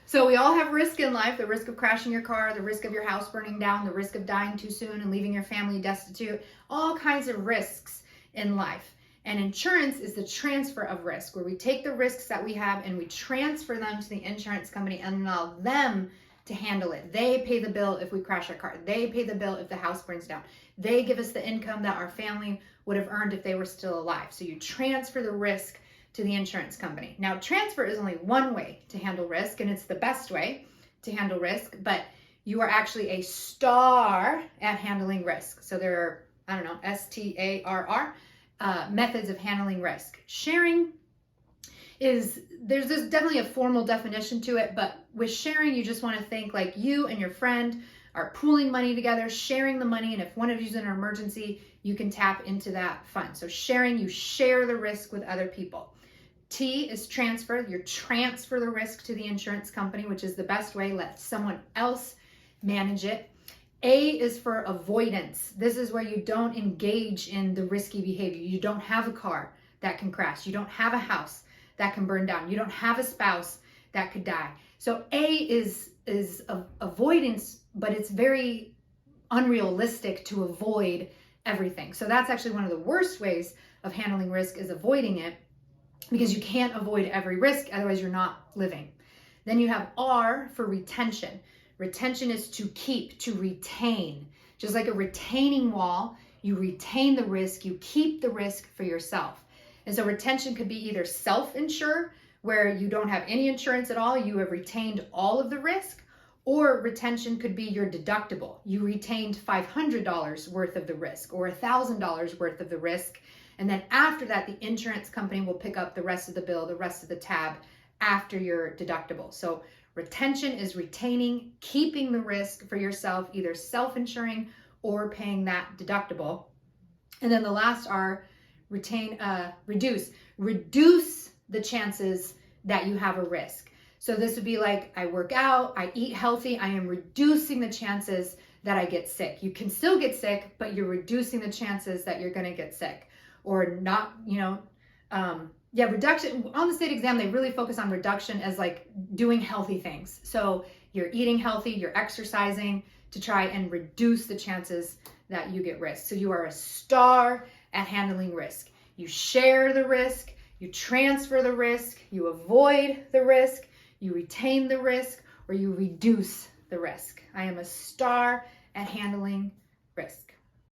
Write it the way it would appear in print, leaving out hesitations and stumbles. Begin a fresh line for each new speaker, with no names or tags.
So we all have risk in life, the risk of crashing your car, the risk of your house burning down, the risk of dying too soon and leaving your family destitute, all kinds of risks in life. And insurance is the transfer of risk, where we take the risks that we have and we transfer them to the insurance company and allow them to handle it. They pay the bill if we crash our car. They pay the bill if the house burns down. They give us the income that our family would have earned if they were still alive. So you transfer the risk to the insurance company. Now, transfer is only one way to handle risk, and it's the best way to handle risk, but you are actually a star at handling risk. So there are, STARR, methods of handling risk. Sharing there's definitely a formal definition to it, but with sharing, you just want to think like you and your friend are pooling money together, sharing the money, and if one of you's in an emergency, you can tap into that fund. So sharing, you share the risk with other people. T is transfer. You transfer the risk to the insurance company, which is the best way. Let someone else manage it. A is for avoidance. This is where you don't engage in the risky behavior. You don't have a car that can crash. You don't have a house that can burn down. You don't have a spouse that could die. So A is avoidance, but it's very unrealistic to avoid everything. So that's actually one of the worst ways of handling risk, is avoiding it, because you can't avoid every risk, otherwise you're not living. Then you have R for retention. Retention is to keep, to retain. Just like a retaining wall, you retain the risk, you keep the risk for yourself. And so retention could be either self-insure, where you don't have any insurance at all, you have retained all of the risk, or retention could be your deductible. You retained $500 worth of the risk or $1,000 worth of the risk. And then after that, the insurance company will pick up the rest of the bill, the rest of the tab after your deductible. So retention is retaining, keeping the risk for yourself, either self-insuring or paying that deductible. And then the last are reduce. Reduce the chances that you have a risk. So this would be like, I work out, I eat healthy, I am reducing the chances that I get sick. You can still get sick, but you're reducing the chances that you're gonna get sick. Or not, reduction. On the state exam, they really focus on reduction as like doing healthy things. So you're eating healthy, you're exercising to try and reduce the chances that you get risk. So you are a star at handling risk. You share the risk, you transfer the risk, you avoid the risk, you retain the risk, or you reduce the risk. I am a star at handling risk.